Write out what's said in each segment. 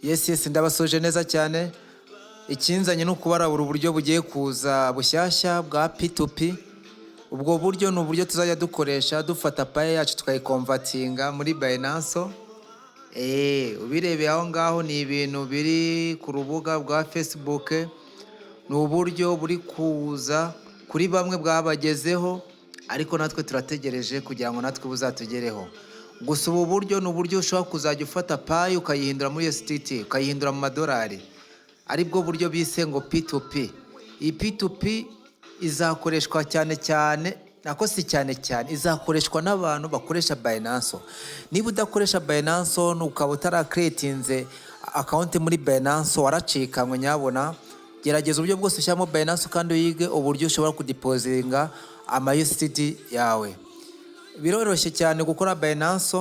Yes, ndabasoje neza cyane. Ikinzanye no kubarabura uburyo bugiye kuza bushyashya bwa P2P. Ubwo buryo ni uburyo tuzajya dukoresha dufata paye yacu tukayikonvatinga muri Binance. Ubirebeye aho ngaho ni ibintu biri ku rubuga rwa Facebook. Ni uburyo buri kuza kuri bamwe bwabagezeho, ariko natwe turategereje kugira ngo natwe buzatugereho. Gusa ubu buryo ni uburyo ushobora kuzajya ufata payi ukayihindura muri USDT, ukayihindura mu madolari. Aribwo buryo bise ngo P2P. Iyi P2P izakoreshwa cyane, nako si cyane, izakoreshwa n'abantu bakoresha Binance. Niba udakoresha Binance ukaba utarakeretinze account muri Binance, waracikanywe nyabona. Gerageza uburyo bwose ushyiramo Binance kandi uyige uburyo ushobora kudipozinga ama USDT yawe. Biroroshye cyane gukora Binance.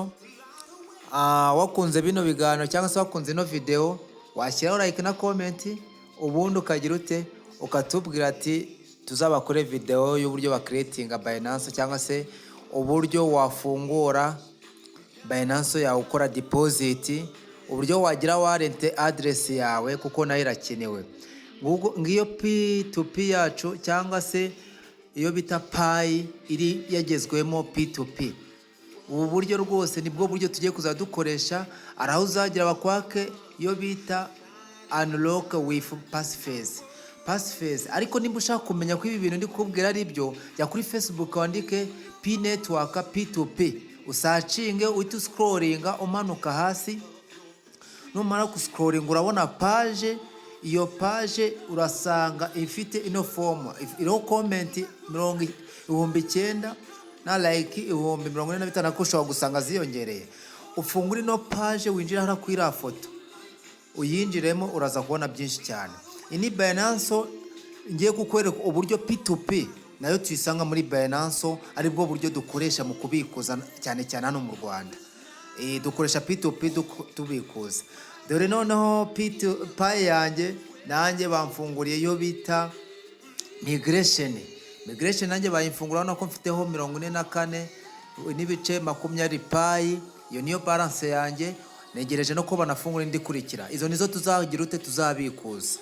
Wakunze bino biganiro cyangwa se wakunze ino video, washyiraho like na comment, ubundi ukagira ute ukatubwira ati tuzabakore video y'uburyo ba creatinga Binance cyangwa se uburyo wafungura Binance yawe ukora deposit, uburyo wagira wallet address yawe kuko nayo irakenewe. Ngiyo P2P yacu cyangwa se iyo bita payi iri yagezwemo P2P. Ubu buryo rwose nibwo buryo tugiye kuzadukoresha. Araho uzagira bakwake iyo bita unlock with passphrase. Ariko nimba ushaka kumenya ko ibi bintu ndi kubwira ari byo, jya kuri Facebook wandike P network P2P, usacinge uhita scrollinga umanuka hasi. Numara kuscrollinga urabona page. Iyo page urasanga ifite ino form, iriho comment 9,000 na like 45,000 ko ushobora gusanga ziyongereye. Ufungura ino page winjira hara ku ira foto, uyinjiremo uraza kubona byinshi cyane. Ini Binance ngiye kukwereka uburyo P2P nayo tuyisanga muri Binance, aribwo buryo dukoresha mu kubikuza cyane hano mu Rwanda. Dukoresha P2P tubikuza. Dore noneho paye yanjye nanjye bamfunguriye yo bita migration nanjye bayimfungura nako mfiteho 44 n'ibice 20 payi. Iyo niyo balance yanjye, negereje no ko banafungura indi kurikira. Izo nizo tuzagira ute tuzabikuza.